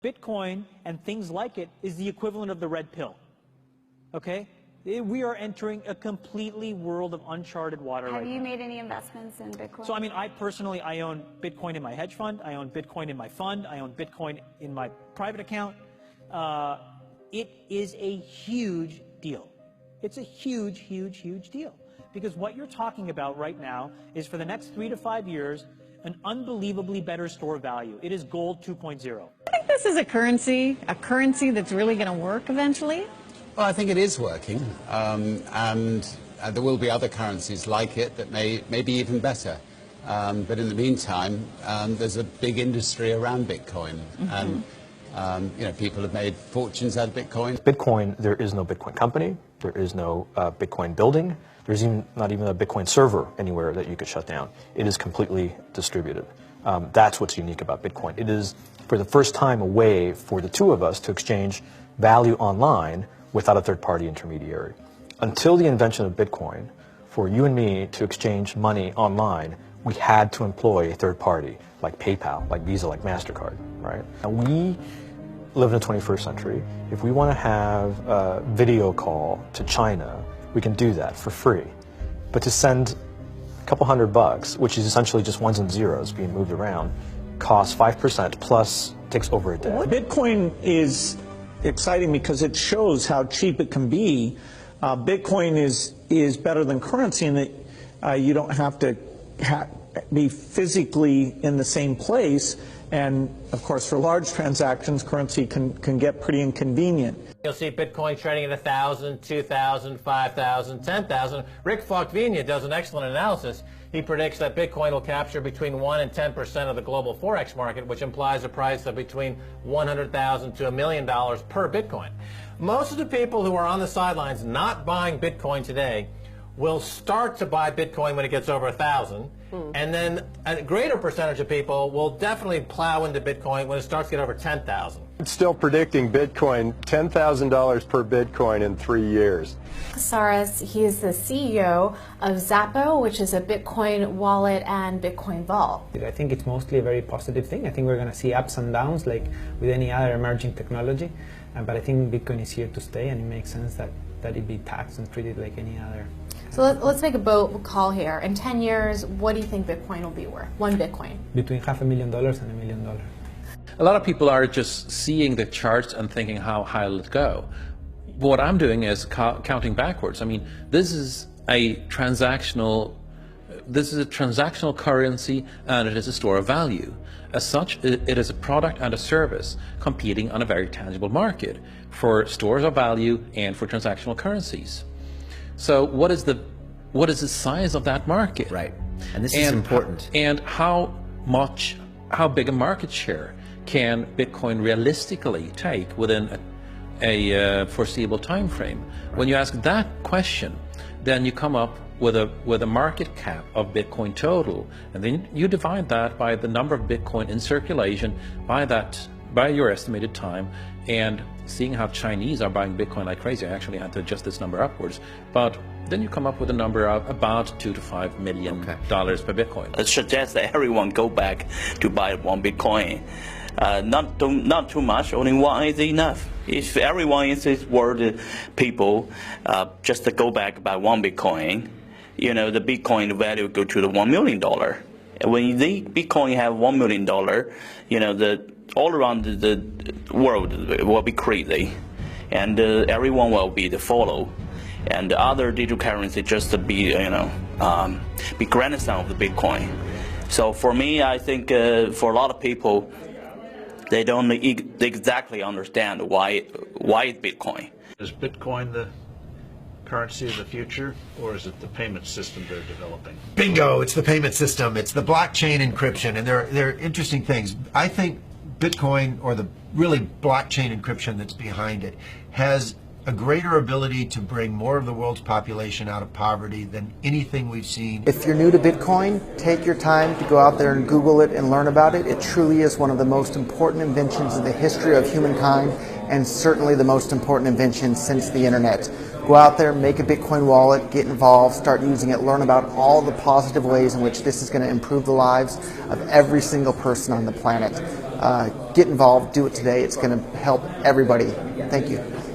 Bitcoin and things like it is the equivalent of the red pill, okay? We are entering a completely world of uncharted water right now. Have you made any investments in Bitcoin? So, I mean, I personally own Bitcoin in my hedge fund. I own Bitcoin in my fund. I own Bitcoin in my private account. It is a huge deal. It's a huge, huge, huge deal. Because what you're talking about right now is for the next 3 to 5 years, an unbelievably better store value. It is gold 2.0. I think this is a currency that's really going to work eventually. Well, I think it is working, and there will be other currencies like it that may be even better. But in the meantime, there's a big industry around Bitcoin, and people have made fortunes out of Bitcoin. Bitcoin, there is no Bitcoin company, there is no Bitcoin building, there's not even a Bitcoin server anywhere that you could shut down. It is completely distributed. That's what's unique about Bitcoin. It is, for the first time, a way for the two of us to exchange value online without a third-party intermediary. Until the invention of Bitcoin, for you and me to exchange money online, we had to employ a third party, like PayPal, like Visa, like MasterCard, right? And we live in the 21st century. If we want to have a video call to China, we can do that for free. But to send a couple $100, which is essentially just ones and zeros being moved around, costs 5% plus takes over a day. Bitcoin is exciting because it shows how cheap it can be. Bitcoin is better than currency in that you don't have to be physically in the same place. And of course, for large transactions, currency can get pretty inconvenient. You'll see Bitcoin trading at 1,000, 2,000, 5,000, 10,000. Rick Falkvinia does an excellent analysis. He predicts that Bitcoin will capture between 1 and 10% of the global Forex market, which implies a price of between $100,000 to $1 million per Bitcoin. Most of the people who are on the sidelines not buying Bitcoin today will start to buy Bitcoin when it gets over 1,000, and then a greater percentage of people will definitely plow into Bitcoin when it starts to get over 10,000. It's still predicting Bitcoin $10,000 per Bitcoin in 3 years. Saras, he is the CEO of Xapo, which is a Bitcoin wallet and Bitcoin vault. I think it's mostly a very positive thing. I think we're going to see ups and downs like with any other emerging technology, but I think Bitcoin is here to stay, and it makes sense that it be taxed and treated like any other. So let's make a bold call here. In 10 years, what do you think Bitcoin will be worth? One Bitcoin? Between $500,000 and $1 million. A lot of people are just seeing the charts and thinking, how high will it go? What I'm doing is counting backwards. I mean, this is a transactional currency, and it is a store of value. As such, it is a product and a service competing on a very tangible market for stores of value and for transactional currencies. So what is the size of that market? Right. And this is important. And how big a market share can Bitcoin realistically take within a foreseeable time frame? Right. When you ask that question, then you come up with a market cap of Bitcoin total, and then you divide that by the number of Bitcoin in circulation by your estimated time, and seeing how Chinese are buying Bitcoin like crazy. I actually had to adjust this number upwards, but then you come up with a number of about $2 to $5 million per Bitcoin. It suggests that everyone go back to buy one Bitcoin. Not too much, only one is enough. If everyone in this world, people, just to go back buy one Bitcoin, the Bitcoin value go to the $1 million. When the Bitcoin have $1 million, all around the world will be crazy, and everyone will be the follow, and the other digital currency just to be be grandson of the Bitcoin. So for me, I think for a lot of people, they don't exactly understand why Bitcoin. Is Bitcoin the currency of the future, or is it the payment system they're developing? Bingo! It's the payment system. It's the blockchain encryption, and they're interesting things. I think Bitcoin, or the really blockchain encryption that's behind it, has a greater ability to bring more of the world's population out of poverty than anything we've seen. If you're new to Bitcoin, take your time to go out there and Google it and learn about it. It truly is one of the most important inventions in the history of humankind, and certainly the most important invention since the internet. Go out there, make a Bitcoin wallet, get involved, start using it, learn about all the positive ways in which this is going to improve the lives of every single person on the planet. get involved, do it today. It's going to help everybody. Thank you.